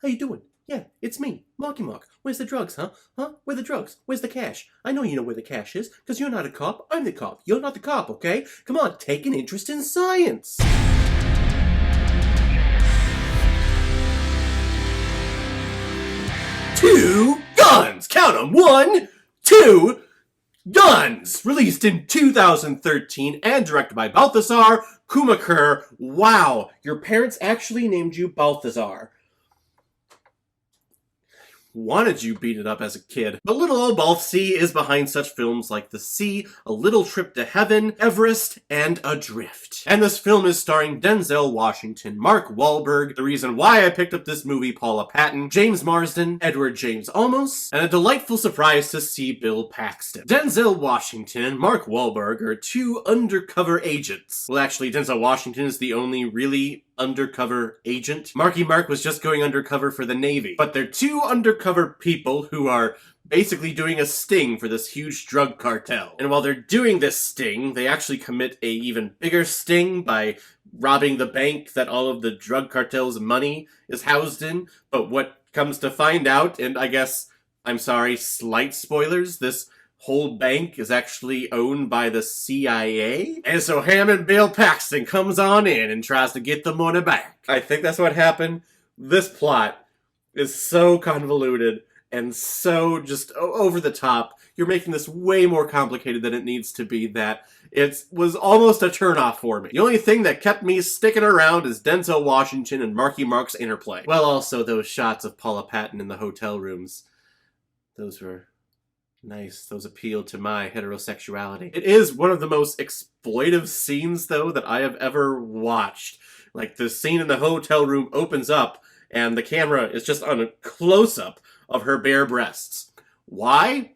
How you doing? Yeah, it's me, Marky Mark. Where's the drugs, huh? Huh? Where the drugs? Where's the cash? I know you know where the cash is, because you're not a cop. I'm the cop. You're not the cop, okay? Come on, take an interest in science. Two guns! Count 'em! 1, 2, Guns! Released in 2013 and directed by Balthazar Kumaker. Wow, your parents actually named you Balthazar. Wanted you beat it up as a kid. But little old Balthzy is behind such films like The Sea, A Little Trip to Heaven, Everest, and Adrift. And this film is starring Denzel Washington, Mark Wahlberg, the reason why I picked up this movie, Paula Patton, James Marsden, Edward James Olmos, and a delightful surprise to see Bill Paxton. Denzel Washington and Mark Wahlberg are two undercover agents. Well, actually, Denzel Washington is the only really undercover agent. Marky Mark was just going undercover for the Navy. But they're two undercover people who are basically doing a sting for this huge drug cartel. And while they're doing this sting, they actually commit a even bigger sting by robbing the bank that all of the drug cartel's money is housed in. But what comes to find out, and I guess, I'm sorry, slight spoilers, this whole bank is actually owned by the CIA. And so Hammond Bill Paxton comes on in and tries to get the money back. I think that's what happened. This plot is so convoluted and so just over the top. You're making this way more complicated than it needs to be that it was almost a turnoff for me. The only thing that kept me sticking around is Denzel Washington and Marky Mark's interplay. Well, also those shots of Paula Patton in the hotel rooms. Those were nice. Those appeal to my heterosexuality. It is one of the most exploitive scenes, though, that I have ever watched. Like, the scene in the hotel room opens up, and the camera is just on a close-up of her bare breasts. Why?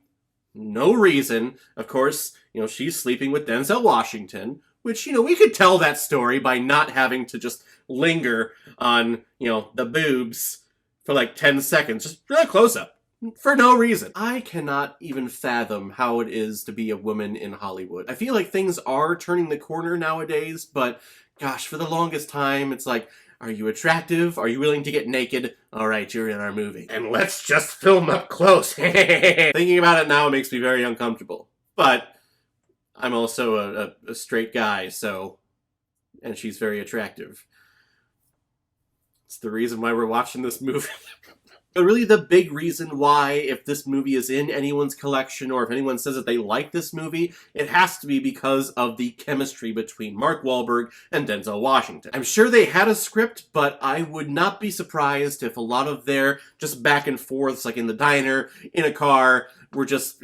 No reason. Of course, she's sleeping with Denzel Washington, which, we could tell that story by not having to just linger on, the boobs for like 10 seconds. Just really close-up. For no reason. I cannot even fathom how it is to be a woman in Hollywood. I feel like things are turning the corner nowadays, but gosh, for the longest time, it's like, are you attractive? Are you willing to get naked? All right, you're in our movie. And let's just film up close. Thinking about it now makes me very uncomfortable. But I'm also a straight guy, so... And she's very attractive. It's the reason why we're watching this movie. But really the big reason why, if this movie is in anyone's collection, or if anyone says that they like this movie, it has to be because of the chemistry between Mark Wahlberg and Denzel Washington. I'm sure they had a script, but I would not be surprised if a lot of their just back and forths, like in the diner, in a car, were just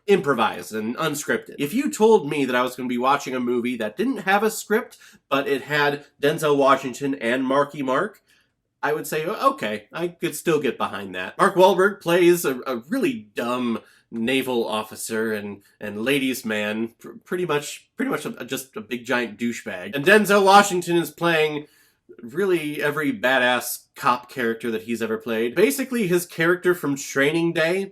improvised and unscripted. If you told me that I was going to be watching a movie that didn't have a script, but it had Denzel Washington and Marky Mark, I would say, okay, I could still get behind that. Mark Wahlberg plays a really dumb naval officer and ladies' man, pretty much just a big giant douchebag. And Denzel Washington is playing really every badass cop character that he's ever played. Basically his character from Training Day,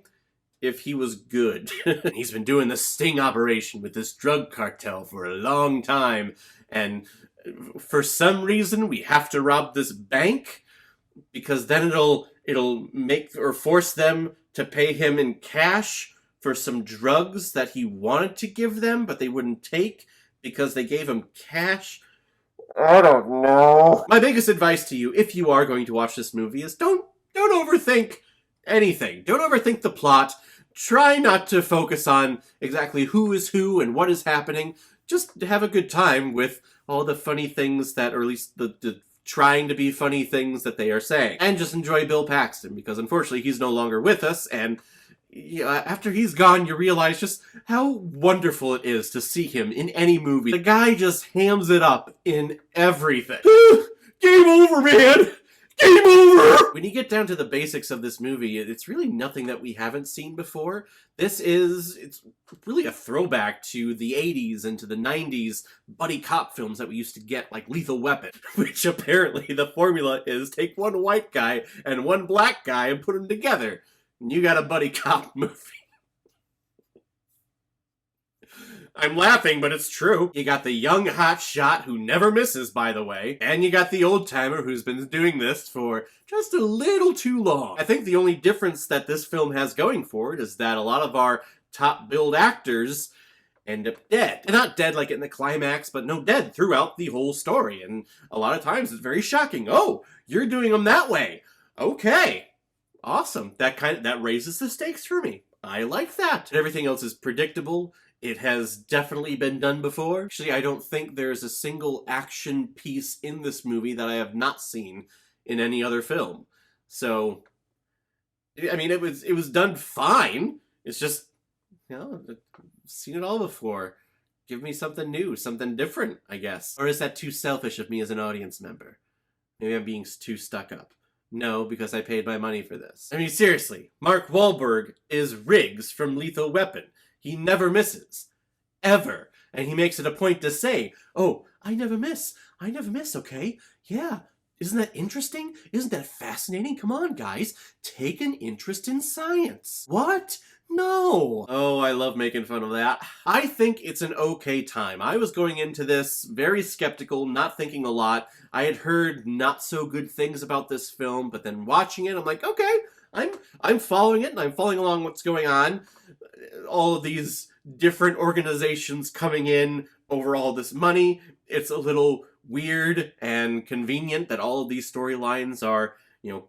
if he was good. He's been doing the sting operation with this drug cartel for a long time, and for some reason we have to rob this bank, because then it'll make or force them to pay him in cash for some drugs that he wanted to give them, but they wouldn't take because they gave him cash. I don't know. My biggest advice to you, if you are going to watch this movie, is don't overthink anything. Don't overthink the plot. Try not to focus on exactly who is who and what is happening. Just have a good time with all the funny things that, or at least the trying to be funny things that they are saying. And just enjoy Bill Paxton, because unfortunately he's no longer with us, and after he's gone, you realize just how wonderful it is to see him in any movie. The guy just hams it up in everything. Game over, man! Game over! When you get down to the basics of this movie, it's really nothing that we haven't seen before. It's really a throwback to the 80s and to the 90s buddy cop films that we used to get, like Lethal Weapon, which apparently the formula is take one white guy and one black guy and put them together, and you got a buddy cop movie. I'm laughing, but it's true. You got the young hot shot who never misses, by the way, and you got the old timer who's been doing this for just a little too long. I think the only difference that this film has going for it is that a lot of our top billed actors end up dead. And not dead like in the climax, but no, dead throughout the whole story. And a lot of times it's very shocking. Oh, you're doing them that way. Okay. Awesome. That raises the stakes for me. I like that. And everything else is predictable. It has definitely been done before. Actually, I don't think there's a single action piece in this movie that I have not seen in any other film. So, I mean, it was done fine. It's just, I've seen it all before. Give me something new, something different, I guess. Or is that too selfish of me as an audience member? Maybe I'm being too stuck up. No, because I paid my money for this. I mean, seriously, Mark Wahlberg is Riggs from Lethal Weapon. He never misses. Ever. And he makes it a point to say, oh, I never miss, okay? Yeah. Isn't that interesting? Isn't that fascinating? Come on, guys. Take an interest in science. What? No. Oh, I love making fun of that. I think it's an okay time. I was going into this very skeptical, not thinking a lot. I had heard not so good things about this film, but then watching it, I'm like, okay, I'm following it, and I'm following along what's going on. All of these different organizations coming in over all this money. It's a little weird and convenient that all of these storylines are,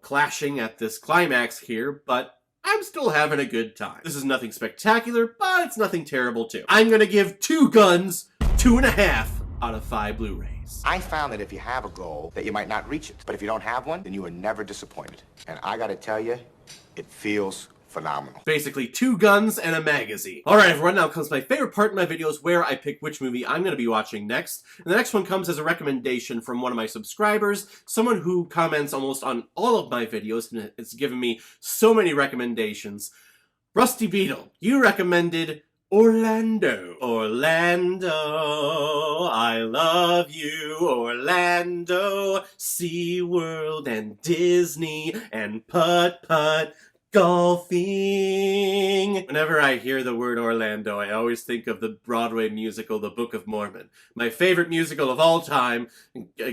clashing at this climax here, but I'm still having a good time. This is nothing spectacular, but it's nothing terrible too. I'm gonna give 2 guns 2.5 out of 5 Blu-rays. I found that if you have a goal, that you might not reach it. But if you don't have one, then you are never disappointed. And I gotta tell you, it feels phenomenal. Basically 2 guns and a magazine. Alright everyone, now comes my favorite part in my videos where I pick which movie I'm going to be watching next. And the next one comes as a recommendation from one of my subscribers, someone who comments almost on all of my videos, and it's given me so many recommendations. Rusty Beetle, you recommended Orlando. Orlando, I love you, Orlando, SeaWorld and Disney and putt-putt golfing. Whenever I hear the word Orlando, I always think of the Broadway musical, The Book of Mormon. My favorite musical of all time.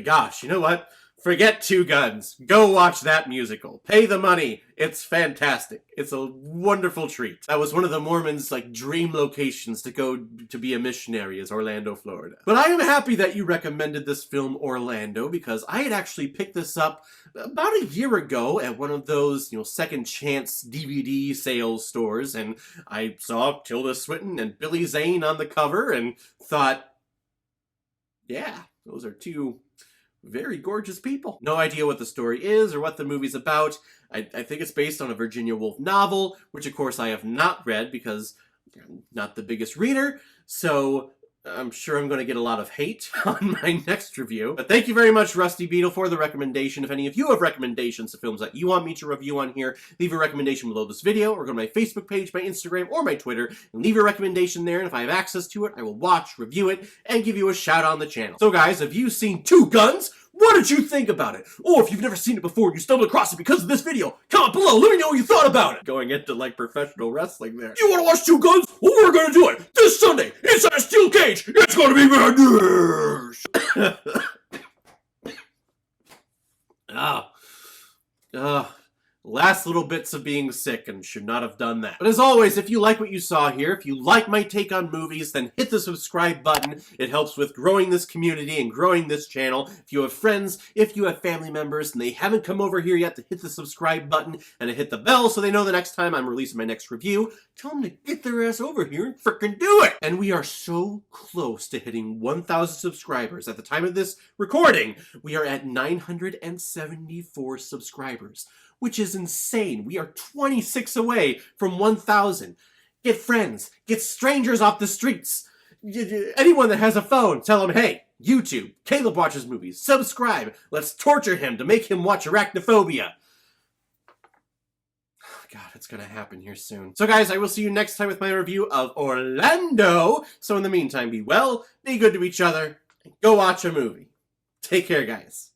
Gosh, you know what? Forget 2 guns. Go watch that musical. Pay the money. It's fantastic. It's a wonderful treat. That was one of the Mormons' dream locations to go to be a missionary, is Orlando, Florida. But I am happy that you recommended this film, Orlando, because I had actually picked this up about a year ago at one of those, second chance DVD sales stores, and I saw Tilda Swinton and Billy Zane on the cover and thought, yeah, those are 2 very gorgeous people. No idea what the story is or what the movie's about. I think it's based on a Virginia Woolf novel, which of course I have not read because I'm not the biggest reader, so I'm sure I'm going to get a lot of hate on my next review. But thank you very much, Rusty Beetle, for the recommendation. If any of you have recommendations of films that you want me to review on here, leave a recommendation below this video, or go to my Facebook page, my Instagram, or my Twitter, and leave a recommendation there, and if I have access to it, I will watch, review it, and give you a shout out on the channel. So guys, have you seen 2 Guns? What did you think about it? Or if you've never seen it before and you stumbled across it because of this video, comment below, let me know what you thought about it. Going into professional wrestling there. You want to watch 2 Guns? Well, we're going to do it this Sunday inside a steel cage. It's going to be madness. Last little bits of being sick and should not have done that. But as always, if you like what you saw here, if you like my take on movies, then hit the subscribe button. It helps with growing this community and growing this channel. If you have friends, if you have family members, and they haven't come over here yet to hit the subscribe button and to hit the bell so they know the next time I'm releasing my next review, tell them to get their ass over here and frickin' do it! And we are so close to hitting 1,000 subscribers. At the time of this recording, we are at 974 subscribers. Which is insane. We are 26 away from 1,000. Get friends. Get strangers off the streets. Anyone that has a phone, tell them, hey, YouTube, Caleb watches movies. Subscribe. Let's torture him to make him watch Arachnophobia. God, it's gonna happen here soon. So guys, I will see you next time with my review of Orlando. So in the meantime, be well, be good to each other, and go watch a movie. Take care, guys.